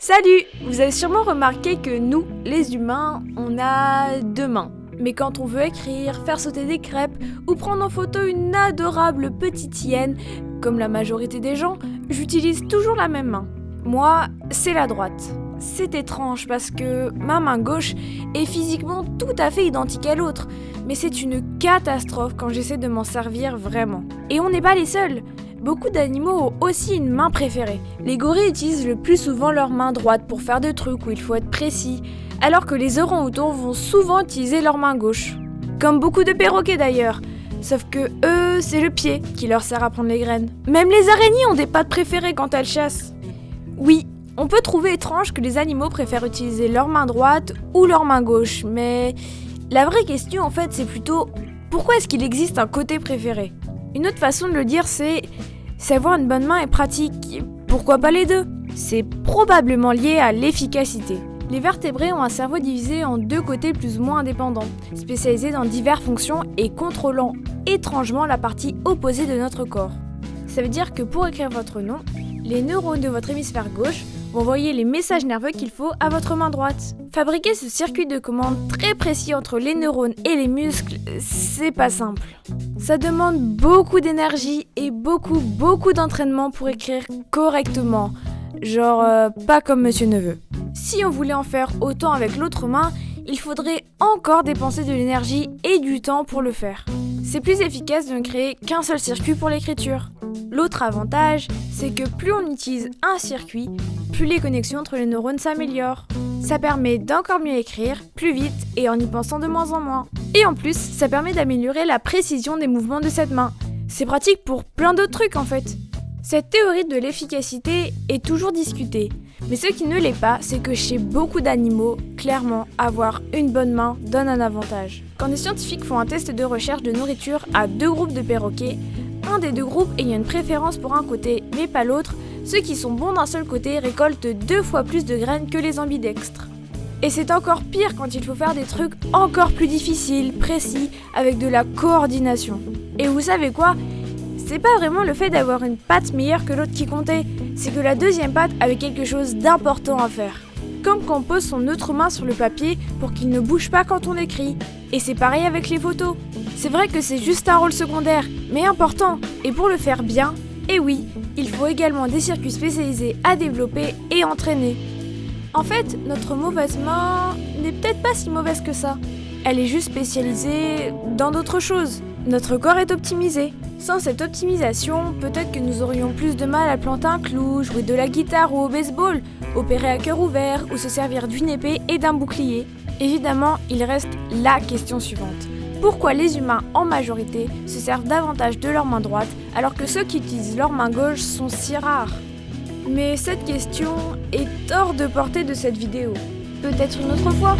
Salut! Vous avez sûrement remarqué que nous, les humains, on a deux mains. Mais quand on veut écrire, faire sauter des crêpes ou prendre en photo une adorable petite hyène, comme la majorité des gens, j'utilise toujours la même main. Moi, c'est la droite. C'est étrange parce que ma main gauche est physiquement tout à fait identique à l'autre, mais c'est une catastrophe quand j'essaie de m'en servir vraiment. Et on n'est pas les seuls. Beaucoup d'animaux ont aussi une main préférée. Les gorilles utilisent le plus souvent leur main droite pour faire des trucs où il faut être précis, alors que les orang-outans vont souvent utiliser leur main gauche. Comme beaucoup de perroquets d'ailleurs, sauf que eux, c'est le pied qui leur sert à prendre les graines. Même les araignées ont des pattes préférées quand elles chassent. Oui, on peut trouver étrange que les animaux préfèrent utiliser leur main droite ou leur main gauche, mais la vraie question en fait c'est plutôt pourquoi est-ce qu'il existe un côté préféré ? Une autre façon de le dire c'est avoir une bonne main est pratique, pourquoi pas les deux ? C'est probablement lié à l'efficacité. Les vertébrés ont un cerveau divisé en deux côtés plus ou moins indépendants, spécialisés dans diverses fonctions et contrôlant étrangement la partie opposée de notre corps. Ça veut dire que pour écrire votre nom, les neurones de votre hémisphère gauche vont envoyer les messages nerveux qu'il faut à votre main droite. Fabriquer ce circuit de commande très précis entre les neurones et les muscles, c'est pas simple. Ça demande beaucoup d'énergie et beaucoup d'entraînement pour écrire correctement. Genre, pas comme Monsieur Neveu. Si on voulait en faire autant avec l'autre main, il faudrait encore dépenser de l'énergie et du temps pour le faire. C'est plus efficace de ne créer qu'un seul circuit pour l'écriture. L'autre avantage, c'est que plus on utilise un circuit, plus les connexions entre les neurones s'améliorent. Ça permet d'encore mieux écrire, plus vite et en y pensant de moins en moins. Et en plus, ça permet d'améliorer la précision des mouvements de cette main. C'est pratique pour plein d'autres trucs en fait. Cette théorie de l'efficacité est toujours discutée. Mais ce qui ne l'est pas, c'est que chez beaucoup d'animaux, clairement, avoir une bonne main donne un avantage. Quand des scientifiques font un test de recherche de nourriture à deux groupes de perroquets, un des deux groupes ayant une préférence pour un côté mais pas l'autre, ceux qui sont bons d'un seul côté récoltent 2 fois plus de graines que les ambidextres. Et c'est encore pire quand il faut faire des trucs encore plus difficiles, précis, avec de la coordination. Et vous savez quoi ? C'est pas vraiment le fait d'avoir une patte meilleure que l'autre qui comptait, c'est que la deuxième patte avait quelque chose d'important à faire. Comme quand on pose son autre main sur le papier pour qu'il ne bouge pas quand on écrit. Et c'est pareil avec les photos. C'est vrai que c'est juste un rôle secondaire, mais important. Et pour le faire bien, et oui, il faut également des circuits spécialisés à développer et entraîner. En fait, notre mauvaise main n'est peut-être pas si mauvaise que ça. Elle est juste spécialisée dans d'autres choses. Notre corps est optimisé. Sans cette optimisation, peut-être que nous aurions plus de mal à planter un clou, jouer de la guitare ou au baseball, opérer à cœur ouvert ou se servir d'une épée et d'un bouclier. Évidemment, il reste la question suivante. Pourquoi les humains, en majorité, se servent davantage de leur main droite alors que ceux qui utilisent leur main gauche sont si rares ? Mais cette question est hors de portée de cette vidéo. Peut-être une autre fois ?